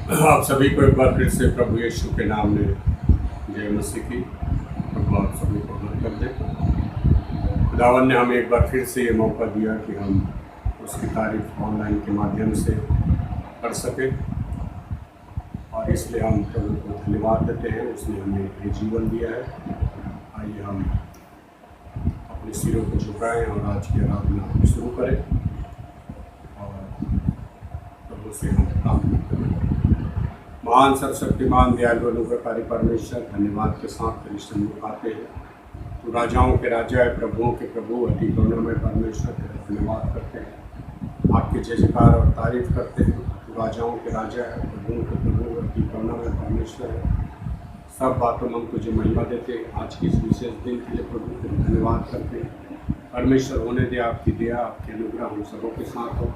आप सभी को एक बार फिर से प्रभु यीशु के नाम में जय मसीह की। प्रभु आप सभी को बरकत दे। खुदावन ने हमें एक बार फिर से ये मौका दिया कि हम उसकी तारीफ ऑनलाइन के माध्यम से कर सकें, और इसलिए हम प्रभु को धन्यवाद देते हैं। उसने हमें ये जीवन दिया है। आइए हम अपने सिरों को झुकाएं और आज की आराधना शुरू करें और प्रभु से हम प्रार्थना करें। महान सर्वशक्तिमान दयालु अनुग्रहकारी परमेश्वर, धन्यवाद के साथ तेरी सन्मुख आते हैं। तू राजाओं के राजा है, प्रभुओं के प्रभु, अति करुणामय परमेश्वर, तेरा धन्यवाद करते हैं, आपके जय जयकार और तारीफ करते हैं। तू राजाओं के राजा है, प्रभुओं के प्रभु, अति करुणामय परमेश्वर है। सब बातों में हम तुझे महिमा देते हैं। आज की इस विशेष दिन के लिए प्रभु तेरा धन्यवाद करते हैं। परमेश्वर होने दे आपकी दया, आपके अनुग्रह हम सबों के साथ हो।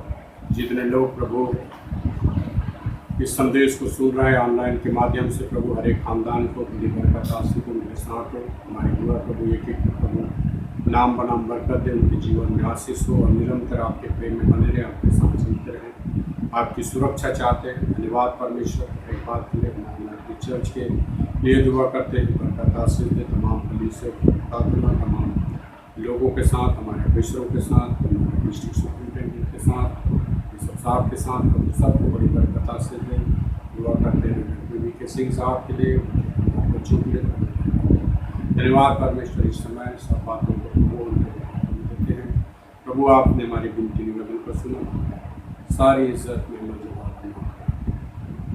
जितने लोग प्रभु इस संदेश को सुन रहे हैं ऑनलाइन के माध्यम से, प्रभु हर एक खानदान को अपनी बरकत आशीष उनके साथ हो। हमारे दुआ प्रभु एक एक प्रभु नाम बनाम बरकत दे, उनके जीवन में आशीष हो और निरंतर आपके प्रेम में बने रहे, आपके साथ चलते रहें। आपकी सुरक्षा चाहते हैं। धन्यवाद परमेश्वर। एक बात के लिए हमारी चर्च के लिए दुआ करते हैं, बरकत आशीष दे तमाम पुलिस तमाम लोगों के साथ, हमारे ऑफिसरों के साथ, हमारे डिस्ट्रिक्ट सुप्रिंटेंडेंट के साथ, सब साहब के साथ, सबको बड़ी बरकत से दे। दुआ करते हैं बीबी के सिंह साहब के लिए, बच्चों के लिए। धन्यवाद परमेश्वर। इस समय सब बातों को देते हैं। प्रभु आपने हमारी विनती निवेदन को सुना, सारी इज्जत में जवाब दिया।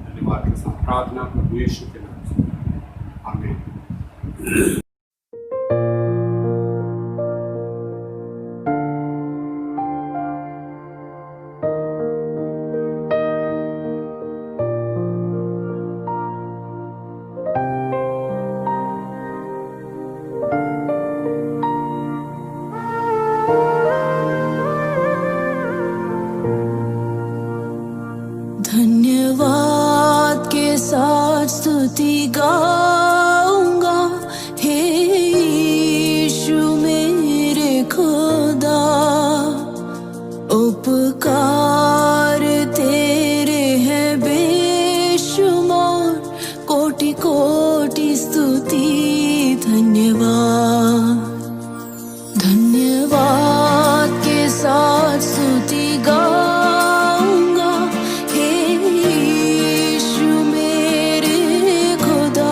धन्यवाद के साथ प्रार्थना प्रभु यीशु के नाम से, आमीन। धन्यवाद के साथ स्तुति गाऊंगा, हे यीशु मेरे खुदा। उपकार तेरे हैं बेशुमार, कोटि कोटि स्तुति धन्यवाद। धन्यवाद के साथ स्तुति गाऊंगा, हे यीशु मेरे खुदा।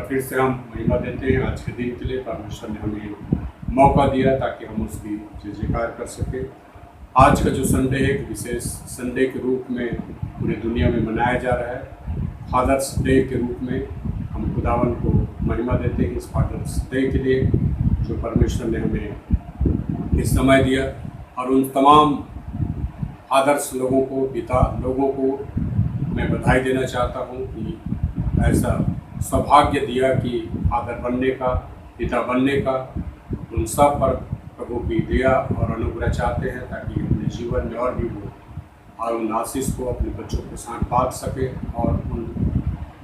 बार फिर से हम महिमा देते हैं आज के दिन के लिए। परमेश्वर ने हमें मौका दिया ताकि हम उसकी जय जयकार कर सकें। आज का जो संडे है एक विशेष संडे के रूप में पूरी दुनिया में मनाया जा रहा है। फादर्स डे के रूप में हम खुदावन को महिमा देते हैं इस फादर्स डे के लिए जो परमेश्वर ने हमें इस समय दिया। और उन तमाम फादर्स लोगों को, पिता लोगों को मैं बधाई देना चाहता हूँ कि ऐसा सौभाग्य दिया कि फादर बनने का, पिता बनने का। उन सब पर प्रभु की दया और अनुग्रह चाहते हैं ताकि अपने जीवन में और भी वो और उन आशीष को अपने बच्चों के साथ बांट सके और उन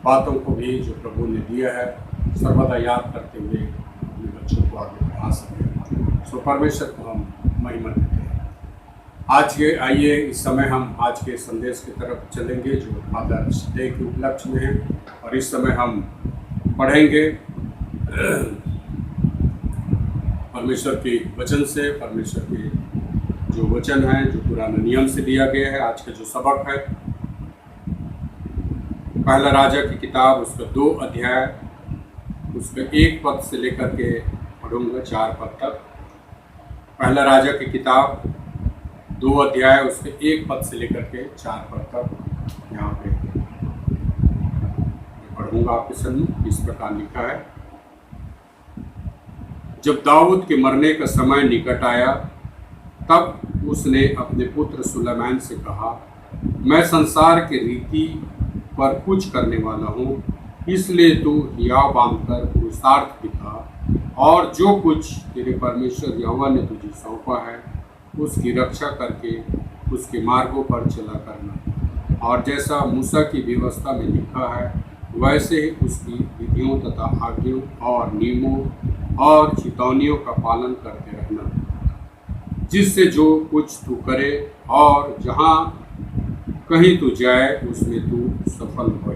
बातों को भी जो प्रभु ने दिया है सर्वदा याद करते हुए अपने बच्चों को आगे बढ़ा सके। सो परमेश्वर को हम महिमा देते हैं। आज के आइए इस समय हम आज के संदेश की तरफ चलेंगे जो फादर्स डे के उपलक्ष्य में है। और इस समय हम पढ़ेंगे परमेश्वर के वचन से। परमेश्वर के जो वचन है जो पुराने नियम से दिया गया है। आज का जो सबक है पहला राजा की किताब उसका 2 अध्याय उसका 1 पद से लेकर के पढ़ूंगा 4 पद तक। पहला राजा की किताब 2 अध्याय उसके 1 पद से लेकर के 4 पद तक यहाँ पे पढ़ूंगा आपके सामने। इस प्रकार लिखा है, जब दाऊद के मरने का समय निकट आया तब उसने अपने पुत्र सुलेमान से कहा, मैं संसार के रीति पर कुछ करने वाला हूँ, इसलिए तू हियाव बांधकर पुरुषार्थ दिखा और जो कुछ तेरे परमेश्वर यहोवा ने तुझे सौंपा है उसकी रक्षा करके उसके मार्गों पर चला करना। और जैसा मूसा की व्यवस्था में लिखा है वैसे ही उसकी विधियों तथा आज्ञों और नियमों और चेतावनियों का पालन करते रहना, जिससे जो कुछ तू करे और जहाँ कहीं तू जाए उसमें तू सफल हो।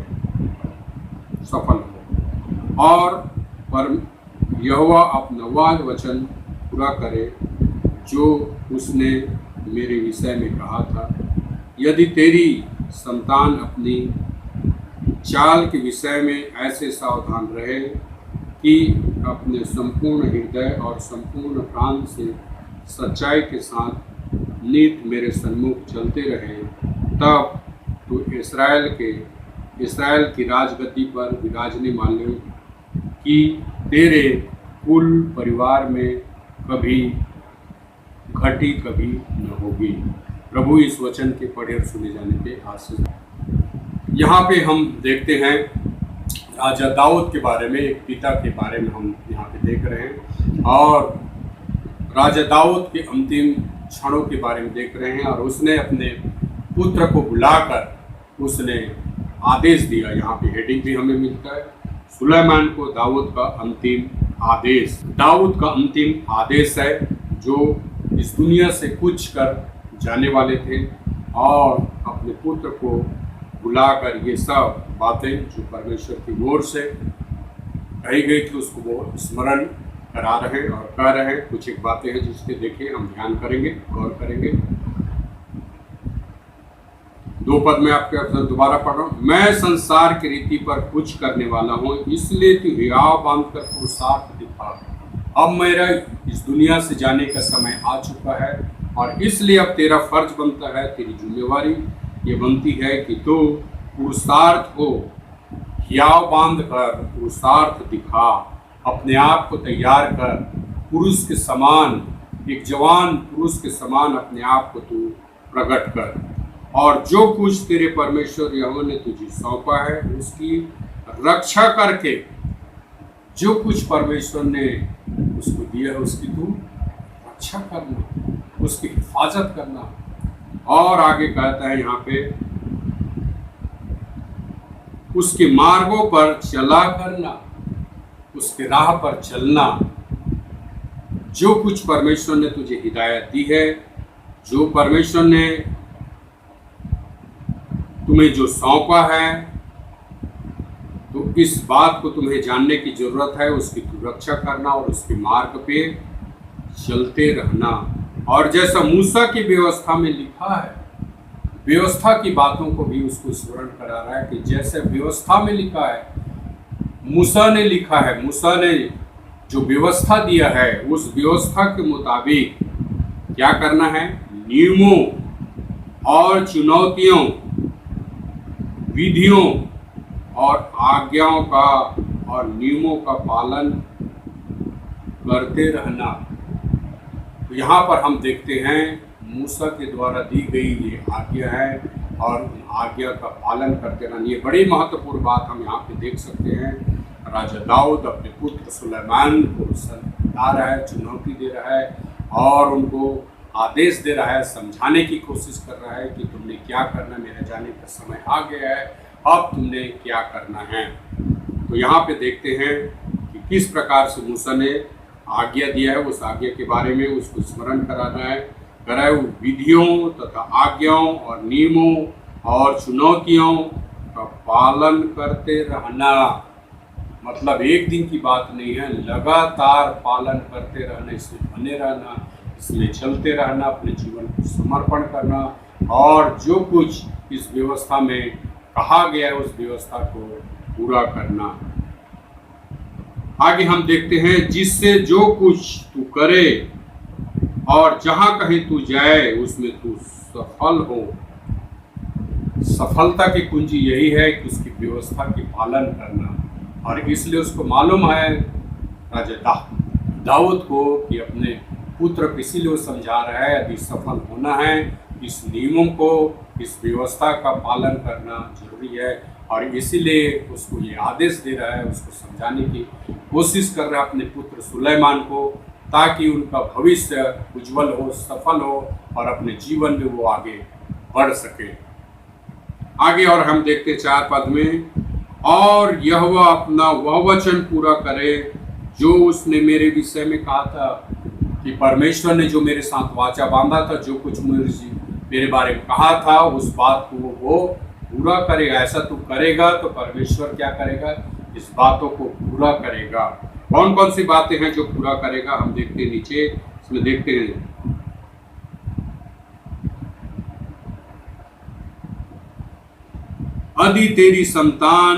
और पर यहोवा अपना वाद वचन पूरा करे जो उसने मेरे विषय में कहा था। यदि तेरी संतान अपनी चाल के विषय में ऐसे सावधान रहे कि अपने संपूर्ण हृदय और संपूर्ण प्राण से सच्चाई के साथ नित मेरे सन्मुख चलते रहे, तब तू इस्राएल की राजगद्दी पर विराजने वाले कि तेरे कुल परिवार में कभी घटी कभी न होगी। प्रभु इस वचन के पढ़े और सुने जाने के आशीष। यहाँ पे हम देखते हैं राजा दाऊद के बारे में, एक पिता के बारे में हम यहाँ पे देख रहे हैं और राजा दाऊद के अंतिम क्षणों के बारे में देख रहे हैं। और उसने अपने पुत्र को बुलाकर उसने आदेश दिया। यहाँ पे हेडिंग भी हमें मिलता है, सुलेमान को दाऊद का अंतिम आदेश। दाऊद का अंतिम आदेश है जो इस दुनिया से कूच कर जाने वाले थे और अपने पुत्र को बुलाकर ये सब बातें जो परमेश्वर की ओर से कही गई थी उसको वो स्मरण करा रहे हैं और कह रहे हैं। कुछ एक बातें हैं जिसके देखिए हम ध्यान करेंगे, गौर करेंगे। 2 पद में आपके अक्सर दोबारा पढ़ रहा हूँ, मैं संसार की रीति पर कुछ करने वाला हूँ, इसलिए तू हियाव बांधकर पुरुषार्थ दिखा। अब मेरा इस दुनिया से जाने का समय आ चुका है और इसलिए अब तेरा फर्ज बनता है, तेरी जिम्मेवारी ये बनती है कि तू पुरुषार्थ हो, हियाव बांध कर पुरुषार्थ दिखा, अपने आप को तैयार कर, पुरुष के समान, एक जवान पुरुष के समान अपने आप को तू प्रकट कर। और जो कुछ तेरे परमेश्वर यहोवा ने तुझे सौंपा है उसकी रक्षा करके, जो कुछ परमेश्वर ने उसको दिया है उसकी तू रक्षा करना, उसकी हिफाजत करना। और आगे कहता है यहाँ पे, उसके मार्गों पर चला करना, उसके राह पर चलना। जो कुछ परमेश्वर ने तुझे हिदायत दी है, जो परमेश्वर ने तुम्हें जो सौंपा है, तो इस बात को तुम्हें जानने की जरूरत है, उसकी तू रक्षा करना और उसके मार्ग पे चलते रहना। और जैसा मूसा की व्यवस्था में लिखा है, व्यवस्था की बातों को भी उसको स्मरण करा रहा है कि जैसे व्यवस्था में लिखा है मूसा ने लिखा है, मूसा ने जो व्यवस्था दिया है उस व्यवस्था के मुताबिक क्या करना है, नियमों और चुनौतियों, विधियों और आज्ञाओं का और नियमों का पालन करते रहना। तो यहाँ पर हम देखते हैं मूसा के द्वारा दी गई ये आज्ञा है और उन आज्ञा का पालन करते रहना। ये बड़ी महत्वपूर्ण बात हम यहाँ पे देख सकते हैं। राजा दाऊद अपने पुत्र सुलेमान को बता रहा है, चुनौती दे रहा है और उनको आदेश दे रहा है, समझाने की कोशिश कर रहा है कि तुमने क्या करना, मेरे जाने का समय आ गया है, अब तुमने क्या करना है। तो यहाँ पे देखते हैं कि किस प्रकार से मूसा ने आज्ञा दिया है, उस आज्ञा के बारे में उसको स्मरण कराना है, कराए विधियों तथा आज्ञाओं और नियमों और चुनौतियों का पालन करते रहना। मतलब एक दिन की बात नहीं है, लगातार पालन करते रहना, इसमें बने रहना, इसमें चलते रहना, अपने जीवन को समर्पण करना और जो कुछ इस व्यवस्था में कहा गया है उस व्यवस्था को पूरा करना। आगे हम देखते हैं, जिससे जो कुछ तू करे और जहां कहीं तू जाए उसमें तू सफल हो। सफलता की कुंजी यही है कि उसकी व्यवस्था की पालन करना। और इसलिए उसको मालूम है राजा दाऊद को कि अपने पुत्र को इसीलिए वो समझा रहा है, यदि सफल होना है इस नियमों को, इस व्यवस्था का पालन करना जरूरी है। और इसीलिए उसको ये आदेश दे रहा है, उसको समझाने की कोशिश कर रहा है अपने पुत्र सुलेमान को, ताकि उनका भविष्य उज्जवल हो, सफल हो और अपने जीवन में वो आगे बढ़ सके। आगे और हम देखते 4 पद में, और यहोवा अपना वह वचन पूरा करे जो उसने मेरे विषय में कहा था। कि परमेश्वर ने जो मेरे साथ वाचा बांधा था, जो कुछ मेरे बारे में कहा था, उस बात को वो पूरा करेगा। ऐसा तू करेगा तो परमेश्वर क्या करेगा, इस बातों को पूरा करेगा। कौन कौन सी बातें हैं जो पूरा करेगा, हम देखते हैं नीचे, इसमें देखते हैं। यदि तेरी संतान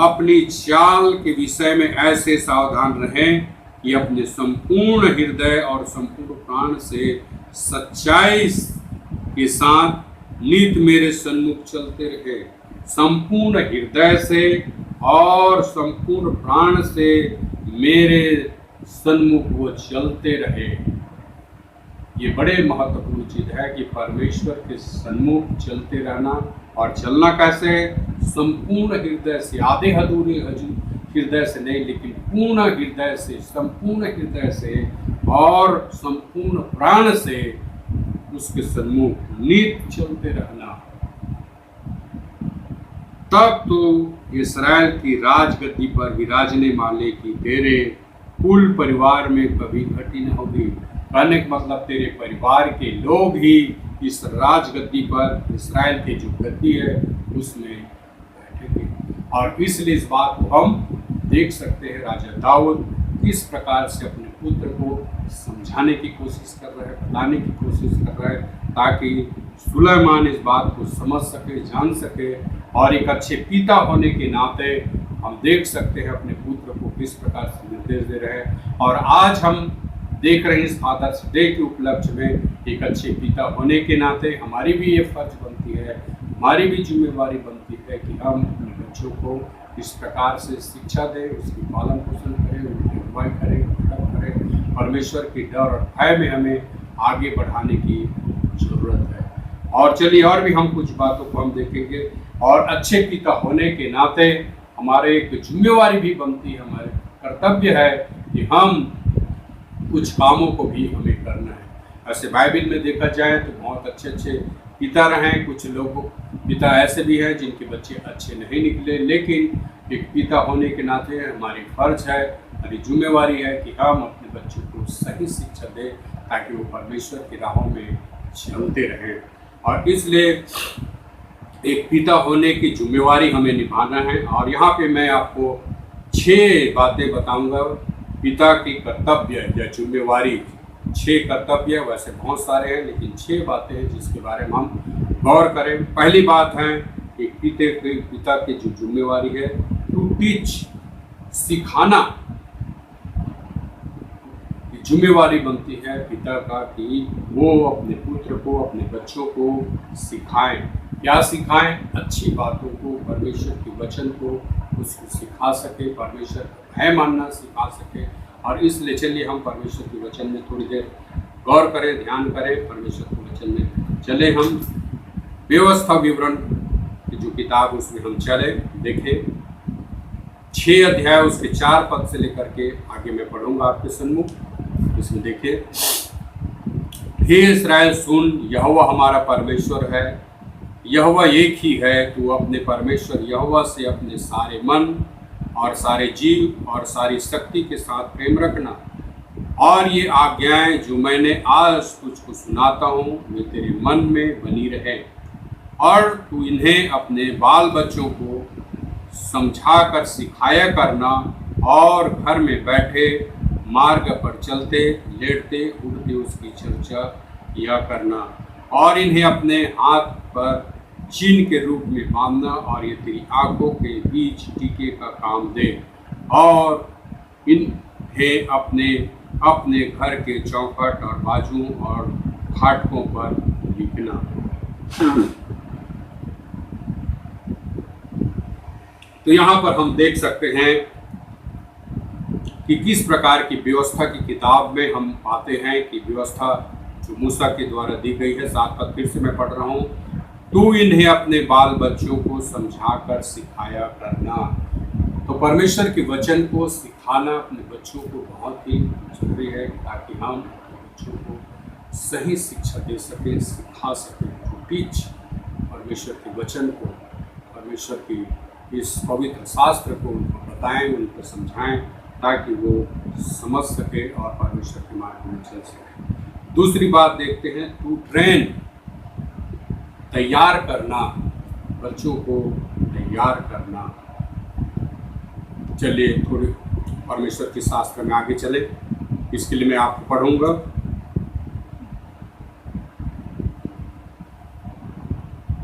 अपनी चाल के विषय में ऐसे सावधान रहें कि अपने संपूर्ण हृदय और संपूर्ण प्राण से सच्चाई के साथ नित मेरे सन्मुख चलते रहे, संपूर्ण हृदय से और संपूर्ण प्राण से मेरे सन्मुख वो चलते रहे। ये बड़े महत्वपूर्ण चीज है कि परमेश्वर के सन्मुख चलते रहना। और चलना कैसे, संपूर्ण हृदय से, आधे अधूरे हृदय से नहीं, लेकिन पूर्ण हृदय से, संपूर्ण हृदय से और संपूर्ण प्राण से उसके सन्मुख नित चलते रहना। तब तो इस्राएल की राजगद्दी पर विराजने वाले की तेरे कुल परिवार में कभी घटी न होगी। कहने का मतलब तेरे परिवार के लोग ही इस राजगद्दी पर, इस्राएल की जो गद्दी है उसमें बैठेंगे। और इसलिए इस बात को हम देख सकते हैं, राजा दाऊद किस प्रकार से अपने पुत्र को समझाने की कोशिश कर रहा है, बताने की कोशिश कर रहा है, ताकि सुलेमान इस बात को समझ सके, जान सके। और एक अच्छे पिता होने के नाते हम देख सकते हैं अपने पुत्र को किस प्रकार से निर्देश दे रहे हैं। और आज हम देख रहे हैं इस फादर्स डे के उपलक्ष्य में, एक अच्छे पिता होने के नाते हमारी भी ये फर्ज बनती है, हमारी भी जिम्मेवारी बनती है कि हम अपने बच्चों को इस प्रकार से शिक्षा दें, उसकी पालन पोषण करें, उनकी अगुवाई करें, उनका करें। परमेश्वर की डर और भय में हमें आगे बढ़ाने की जरूरत है। और चलिए और भी हम कुछ बातों को हम देखेंगे। और अच्छे पिता होने के नाते हमारे एक जिम्मेवारी भी बनती है, हमारे कर्तव्य है कि हम कुछ कामों को भी हमें करना है। ऐसे बाइबल में देखा जाए तो बहुत अच्छे अच्छे पिता रहे। कुछ लोग पिता ऐसे भी हैं जिनके बच्चे अच्छे नहीं निकले, लेकिन एक पिता होने के नाते हमारी फर्ज है, हमारी जिम्मेवारी है कि हम अपने बच्चों को सही शिक्षा दें ताकि वो परमेश्वर की राहों में चलते रहें। और इसलिए एक पिता होने की जिम्मेवारी हमें निभाना है। और यहाँ पे मैं आपको 6 बातें बताऊंगा पिता की कर्तव्य या जिम्मेवारी। 6 कर्तव्य, वैसे बहुत सारे हैं लेकिन 6 बातें हैं जिसके बारे में हम गौर करें। पहली बात है कि पिता की जो जिम्मेवारी है, टू टीच सिखाना की जिम्मेवारी बनती है पिता का कि वो अपने पुत्र को, अपने बच्चों को सिखाएं। क्या सिखाएं? अच्छी बातों को, परमेश्वर के वचन को उसको सिखा सके, परमेश्वर का भय मानना सिखा सके। और इसलिए चलिए हम परमेश्वर के वचन में थोड़ी देर गौर करें, ध्यान करें, परमेश्वर के वचन में चले। हम व्यवस्था विवरण की जो किताब उसमें हम चले, देखें 6 अध्याय उसके 4 पद से लेकर के आगे मैं पढ़ूंगा आपके सन्मुख। इसमें देखिए, हे इस्राएल सुन, यहोवा हमारा परमेश्वर है, यहोवा एक ही है। तू अपने परमेश्वर यहोवा से अपने सारे मन और सारे जीव और सारी शक्ति के साथ प्रेम रखना। और ये आज्ञाएं जो मैंने आज तुझको सुनाता हूँ वे तेरे मन में बनी रहे, और तू इन्हें अपने बाल बच्चों को समझा कर सिखाया करना, और घर में बैठे मार्ग पर चलते लेटते उड़ते उसकी चर्चा किया करना, और इन्हें अपने हाथ पर चिन्ह के रूप में बांधना, और ये तेरी आंखों के बीच टीके का काम दे, और इन्हें अपने अपने घर के चौखट और बाजुओं और फाटकों पर लिखना। तो यहाँ पर हम देख सकते हैं कि किस प्रकार की व्यवस्था की किताब में हम पाते हैं कि व्यवस्था जो मूसा के द्वारा दी गई है। 7 पद फिर से मैं पढ़ रहा हूँ, तू इन्हें अपने बाल बच्चों को समझाकर सिखाया करना। तो परमेश्वर के वचन को सिखाना अपने बच्चों को बहुत ही जरूरी है, ताकि हम बच्चों को सही शिक्षा दे सकें, सिखा सकें। तो टीच परमेश्वर के वचन को, परमेश्वर की इस पवित्र शास्त्र को उनको बताएं, उनको समझाएं, ताकि वो समझ सके और परमेश्वर के मार्ग में चल सके। दूसरी बात देखते हैं, टू ट्रेन, तैयार करना, बच्चों को तैयार करना। चलिए थोड़ी परमेश्वर के शास्त्र में आगे चले, इसके लिए मैं आपको पढ़ूंगा।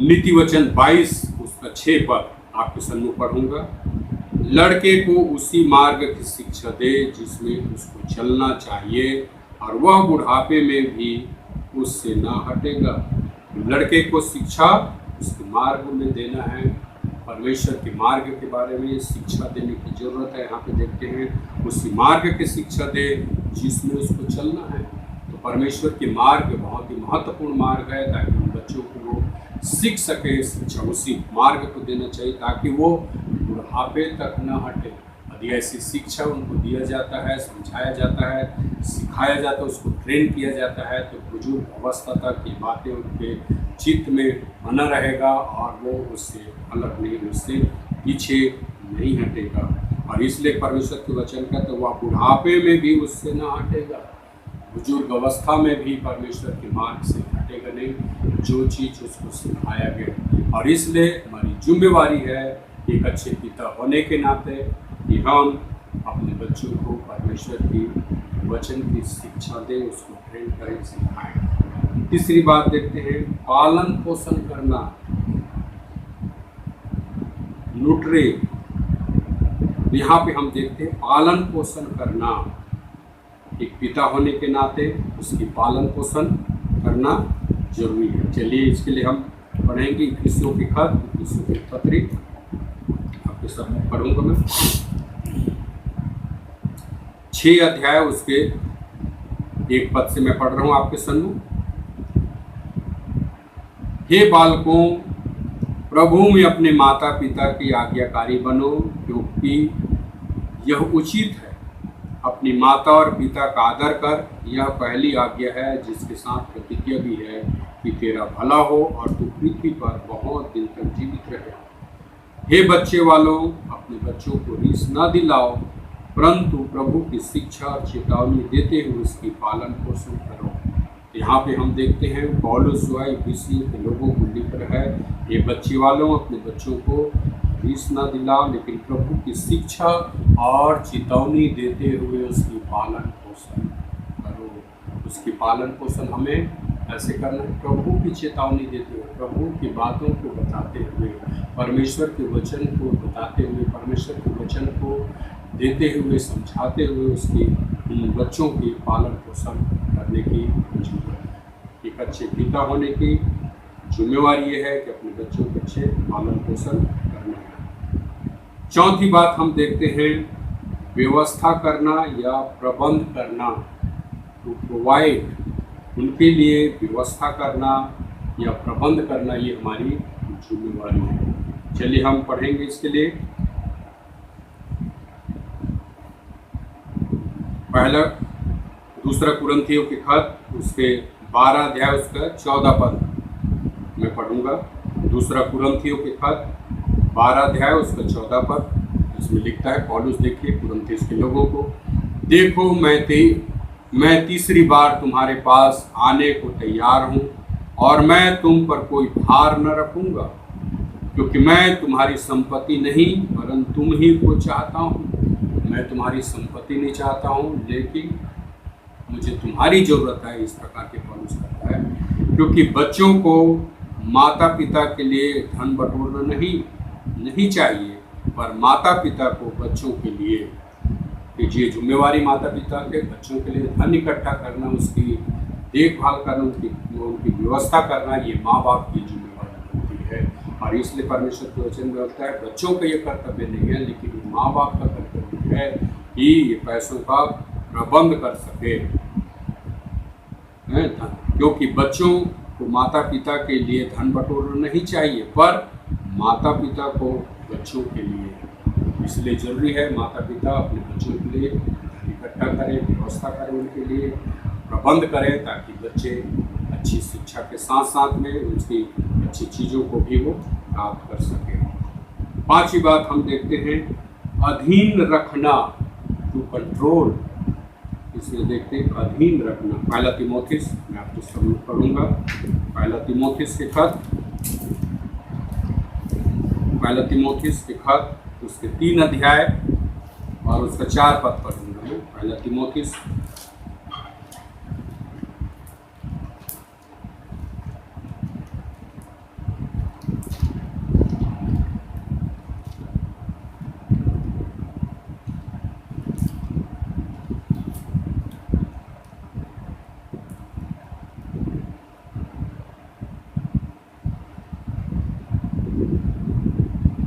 नीति वचन 22 उसका 6 पद आपके सम्मुख पढ़ूंगा। लड़के को उसी मार्ग की शिक्षा दे जिसमें उसको चलना चाहिए, और वह बुढ़ापे में भी उससे ना हटेगा। लड़के को शिक्षा उसके मार्ग में देना है, परमेश्वर के मार्ग के बारे में शिक्षा देने की जरूरत है। यहाँ पे देखते हैं, उसी मार्ग की शिक्षा दे जिसमें उसको चलना है। तो परमेश्वर के मार्ग बहुत ही महत्वपूर्ण मार्ग है, ताकि उन बच्चों को वो सीख सके। शिक्षा उसी मार्ग को देना चाहिए ताकि वो बुढ़ापे तक न हटे। यदि ऐसी शिक्षा उनको दिया जाता है, समझाया जाता है, सिखाया जाता है, उसको ट्रेन किया जाता है, तो बुजुर्ग अवस्था तक ये बातें उनके चित्त में बना रहेगा, और वो उससे अलग नहीं, उससे पीछे नहीं हटेगा। और इसलिए परमेश्वर के वचन का तो वह बुढ़ापे में भी उससे न हटेगा, बुजुर्ग अवस्था में भी परमेश्वर के मार्ग से हटेगा नहीं, जो चीज़ उसको सिखाया गया। और इसलिए हमारी जिम्मेवारी है एक अच्छे पिता होने के नाते कि हम अपने बच्चों को परमेश्वर की वचन की शिक्षा दें, उसको ट्रेन करें, सिखाएं। तीसरी बात देखते हैं, पालन पोषण करना, न्यूट्रे। यहाँ पे हम देखते हैं पालन पोषण करना, एक पिता होने के नाते उसकी पालन पोषण करना जरूरी है। चलिए इसके लिए हम पढ़ेंगे इफिसियों की खत, इफिसियों की पत्री आपके सब पढ़ूंगा मैं। 6 अध्याय उसके 1 पद से मैं पढ़ रहा हूँ आपके सम्मुख। हे बालकों, प्रभु में अपने माता पिता की आज्ञाकारी बनो, क्योंकि यह उचित है। अपनी माता और पिता का आदर कर, यह पहली आज्ञा है, जिसके साथ प्रतिज्ञा भी है कि तेरा भला हो और तू पृथ्वी पर बहुत दिन तक जीवित रहे। हे बच्चे वालों, अपने बच्चों को रीस न दिलाओ, परंतु प्रभु की शिक्षा और चेतावनी देते हुए उसकी पालन पोषण करो। यहाँ पे हम देखते हैं पौलुस इफिसियों के लोगों को लिख रहा है, ये बच्चे वालों, अपने बच्चों को रीस न दिलाओ, लेकिन प्रभु की शिक्षा और चेतावनी देते हुए उसकी पालन पोषण करो। उसकी पालन पोषण हमें ऐसे करना है, प्रभु की चेतावनी देते हुए, प्रभु की बातों को बताते हुए, परमेश्वर के वचन को बताते हुए, परमेश्वर के वचन को देते हुए, समझाते हुए उसके उन बच्चों की पालन पोषण करने की जरूरत है। एक अच्छे पिता होने की जिम्मेवारी ये है कि अपने बच्चों के अच्छे पालन पोषण करना है। चौथी बात हम देखते हैं, व्यवस्था करना या प्रबंध करना, टू प्रोवाइड, उनके लिए व्यवस्था करना या प्रबंध करना ये हमारी जिम्मेवारी है। चलिए हम पढ़ेंगे इसके लिए। पहला दूसरा कुरिन्थियों के खत उसके 12 अध्याय उसका 14 पद मैं पढ़ूंगा। दूसरा कुरिन्थियों के खत 12 अध्याय उसका 14 पद, इसमें लिखता है पौलुस, देखिए कुरिन्थियों के लोगों को, देखो मैं तीसरी बार तुम्हारे पास आने को तैयार हूँ और मैं तुम पर कोई भार न रखूँगा, क्योंकि मैं तुम्हारी संपत्ति नहीं वरन तुम ही को चाहता हूँ। मैं तुम्हारी संपत्ति नहीं चाहता हूँ, लेकिन मुझे तुम्हारी ज़रूरत है। इस प्रकार के पौलुस करता है, क्योंकि बच्चों को माता पिता के लिए धन बटोरना नहीं चाहिए, पर माता पिता को बच्चों के लिए, कि ये जिम्मेवारी माता पिता के बच्चों के लिए धन इकट्ठा करना, उसकी देखभाल करना, उनकी व्यवस्था करना, ये माँ बाप की जिम्मेवारी होती है। और इसलिए परमेश्वर के वचन में होता है बच्चों का ये कर्तव्य नहीं है, लेकिन माँ बाप का कर्तव्य है कि ये पैसों का प्रबंध कर सके, क्योंकि बच्चों को माता पिता के लिए धन बटोरना नहीं चाहिए, पर माता पिता को बच्चों के लिए। इसलिए जरूरी है माता पिता अपने बच्चों के लिए धन इकट्ठा करें, व्यवस्था करें, उनके लिए प्रबंध करें, ताकि बच्चे अच्छी शिक्षा के साथ साथ में उसकी अच्छी चीज़ों को भी वो प्राप्त कर सकें। पांचवी बात हम देखते हैं, अधीन रखना, टू कंट्रोल। इसमें देखते हैं अधीन रखना। पहला तीमुथियुस, मैं आपको सब पढ़ूंगा। पहला तीमुथियुस के खत उसके 3 अध्याय और उसका 4 पद पढ़ूंगा मैं। पहला तीमुथियुस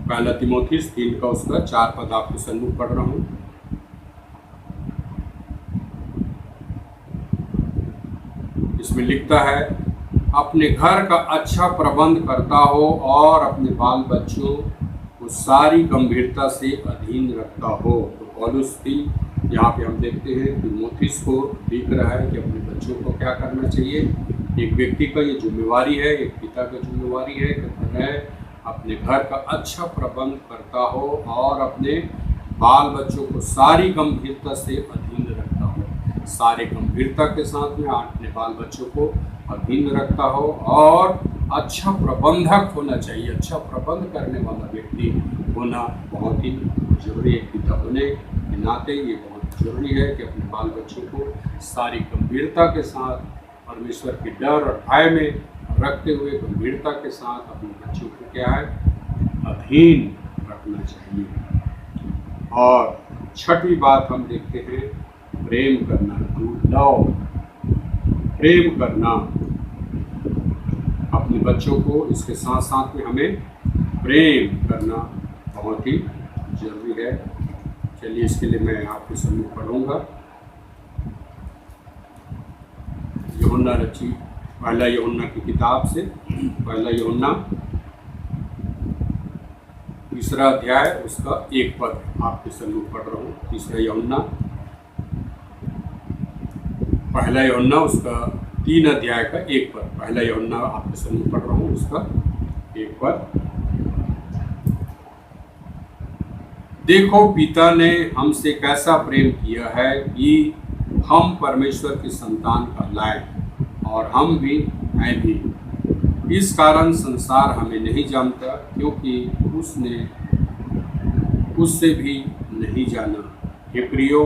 पहला तीमुथियुस 3 का उसका 4 पद आपके सन्मुख पढ़ रहा हूँ। इसमें लिखता है, अपने घर का अच्छा प्रबंध करता हो और अपने बाल बच्चों को सारी गंभीरता से अधीन रखता हो। तो पौलुस भी यहाँ पे हम देखते हैं तीमुथियुस को लिख रहा है कि अपने बच्चों को क्या करना चाहिए। एक व्यक्ति का ये जिम्मेवारी है, एक पिता का जिम्मेवारी है कि वह अपने घर का अच्छा प्रबंध करता हो और अपने बाल बच्चों को सारी गंभीरता से अधीन रखता हो। सारे गंभीरता के साथ में अपने बाल बच्चों को अधीन रखता हो और अच्छा प्रबंधक होना चाहिए। अच्छा प्रबंध करने वाला व्यक्ति होना बहुत ही जरूरी है। पिता होने के नाते ये बहुत जरूरी है कि अपने बाल बच्चों को सारी गंभीरता के साथ परमेश्वर के डर और भय में रखते हुए गंभीरता के साथ अपने बच्चों को क्या है, अधीन रखना चाहिए। और छठी बात हम देखते हैं, प्रेम करना, टू लव, प्रेम करना अपने बच्चों को। इसके साथ साथ में हमें प्रेम करना बहुत ही जरूरी है। चलिए इसके लिए मैं आपके सामने पढ़ूंगा। यूहन्ना रची पहला यूहन्ना की किताब से, पहला यूहन्ना 3 अध्याय उसका 1 पद आपके सामने पढ़ रहा हूँ। 3 यूहन्ना, पहला यूहन्ना उसका 3 अध्याय का 1 पद, पहला यूहन्ना आपके सामने पढ़ रहा हूँ उसका 1 पद। देखो पिता ने हमसे कैसा प्रेम किया है कि हम परमेश्वर की संतान कहलाएं, और हम भी हैं भी। इस कारण संसार हमें नहीं जानता, क्योंकि उससे भी नहीं जाना। हे प्रियो,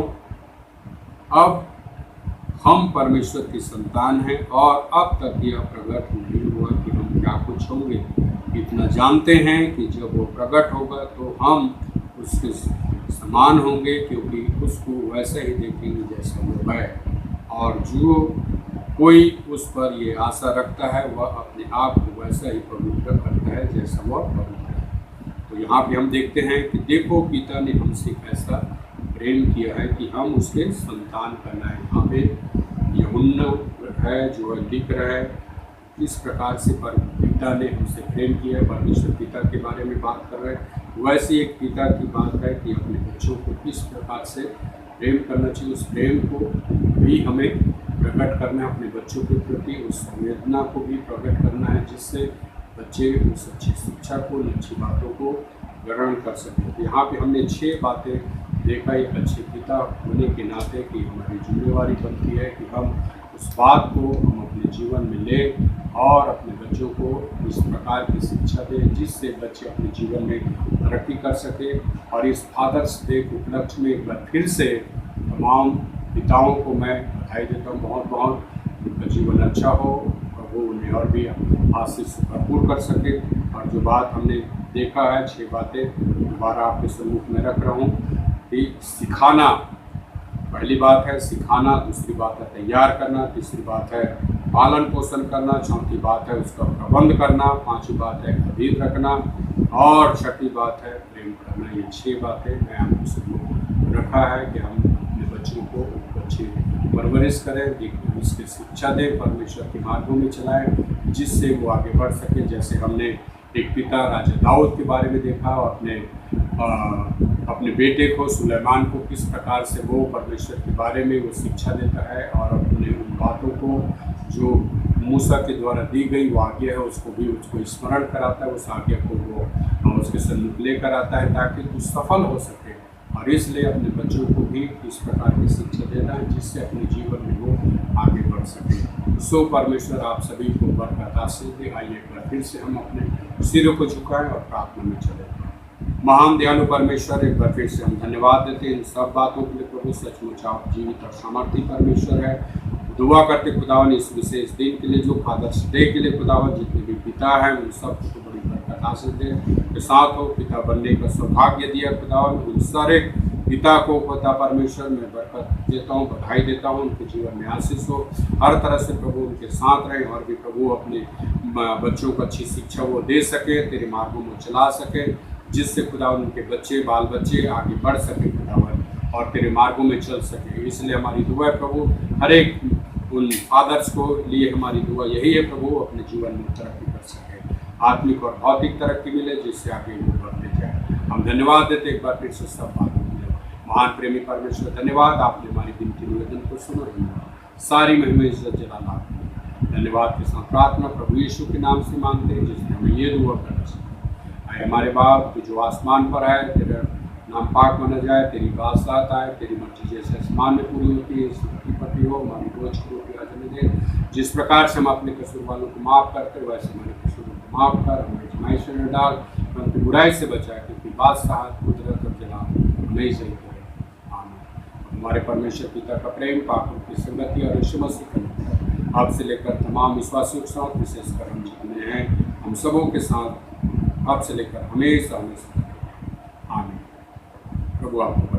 अब हम परमेश्वर की संतान हैं और अब तक यह प्रकट नहीं हुआ कि हम क्या कुछ होंगे। इतना जानते हैं कि जब वो प्रकट होगा तो हम उसके समान होंगे, क्योंकि उसको वैसा ही देखेंगे जैसा वो है। और जो कोई उस पर ये आशा रखता है वह अपने आप को वैसा ही पवित्र करता है जैसा वह पवित्र है। तो यहाँ पे हम देखते हैं कि देखो पिता ने हमसे कैसा प्रेम किया है कि हम उसके संतान कहलाएं। यहाँ पे यूहन्ना है जो लिख रहा है किस प्रकार से पिता ने हमसे प्रेम किया है, परमेश्वर पिता के बारे में बात कर रहे हैं। वैसे एक पिता की बात है कि अपने बच्चों को किस प्रकार से प्रेम करना चाहिए, उस प्रेम को भी हमें प्रकट करना है अपने बच्चों के प्रति, उस संवेदना को भी प्रकट करना है जिससे बच्चे उस अच्छी शिक्षा को, अच्छी बातों को ग्रहण कर सकें। तो यहाँ पे हमने 6 बातें देखा एक अच्छे पिता होने के नाते कि हमारी जिम्मेवारी बनती है कि हम उस बात को हम अपने जीवन में लें और अपने बच्चों को इस प्रकार की शिक्षा दें जिससे बच्चे अपने जीवन में तरक्की कर सके। और इस फादर्स डे के उपलक्ष्य में एक बार फिर से तमाम पिताओं को मैं बधाई देता हूँ, बहुत बहुत उनका जीवन अच्छा हो और वो उन्हें और भी आशीष से भरपूर कर सके। और जो बात हमने देखा है 6 बातें दोबारा आपके सम्मुख में रख रहा हूँ कि सिखाना, पहली बात है सिखाना, दूसरी बात है तैयार करना, तीसरी बात है पालन पोषण करना, चौथी बात है उसका प्रबंध करना, पांचवी बात है अधीन रखना और छठी बात है प्रेम करना। ये 6 बातें मैं आपको सम्मुख रखा है कि हम अपने बच्चों को अच्छी परवरिश करें, उसकी शिक्षा दें, परमेश्वर के मार्गों में चलाएं जिससे वो आगे बढ़ सके। जैसे हमने एक पिता राजा दाऊद के बारे में देखा और अपने बेटे को सुलेमान को किस प्रकार से वो परमेश्वर के बारे में वो शिक्षा देता है और अपने उन बातों को जो मूसा के द्वारा दी गई वो आज्ञा है उसको भी उसको स्मरण कराता है, उस आज्ञा को वो उसके सम्मुख लेकर आता है ताकि वो सफल हो सके। और इसलिए अपने बच्चों को भी इस प्रकार की शिक्षा देना है जिससे अपने जीवन में वो आगे बढ़ सके। सो परमेश्वर आप सभी को बरकत आशीष दे। आइए एक बार फिर से हम अपने सिरों को झुकाएं और प्रार्थना में चले। महान दयालु परमेश्वर, एक बार फिर से हम धन्यवाद देते हैं इन सब बातों के लिए। प्रभु सचमुच आप जीवित और सामर्थ्य परमेश्वर है। दुआ करते खुदावन इस विशेष दिन के लिए, जो फादर्स डे के लिए खुदावन जितने भी पिता हैं उन सबको बड़ी बरकत हासिल दे के साथ हो। पिता बनने का सौभाग्य दिया खुदावन, उन सारे पिता को खुदा परमेश्वर मैं बरकत देता हूँ, बधाई देता हूँ, उनके जीवन में आशीष हो हर तरह से प्रभु उनके साथ रहे और भी प्रभु अपने बच्चों को अच्छी शिक्षा वो दे सके, तेरे मार्गों में चला सके जिससे खुदा उनके बच्चे बाल बच्चे आगे बढ़ सके खुदावन और तेरे मार्गों में चल सके। इसलिए हमारी दुआ है प्रभु, हर एक उन फादर्स को लिए हमारी दुआ यही है प्रभु, अपने जीवन में तरक्की कर सके, आत्मिक और भौतिक तरक्की मिले जिससे आगे वो बढ़ते जाए। हम धन्यवाद देते एक बार फिर से सब बातों के लिए। महान प्रेमी परमेश्वर धन्यवाद, आपने हमारी विनती निवेदन को सुना, सारी महिमा इज्जत जलाल आपको। धन्यवाद के साथ प्रार्थना प्रभु यीशु के नाम से मांगते हैं जिसने हमें ये दुआ करना चाहिए। हमारे बाप तू जो आसमान पर है, तेरा नाम पाक माना जाए, तेरी बादशाहत आए, तेरी मर्जी जैसे आसमान में पूरी होती है पृथ्वी पर भी हो। हमारी रोज की रोटी आज हमें दे, जिस प्रकार से हम अपने कसूर वालों को माफ़ करते वैसे हमारे कसूरों को माफ़ कर, हमें आजमाइश में डाल, परंतु बुराई से बचाए, क्योंकि बादशाहत कुदरत और जलाल नहीं सही करे। आमीन। हमारे परमेश्वर पिता का प्रेम, पापों की संगति और यीशु मसीह का आपसे लेकर तमाम विश्वासियों के साथ, विशेषकर हम जितने हैं हम सबों के साथ अब से लेकर हमेशा हमेशा। आमीन। प्रभु आपको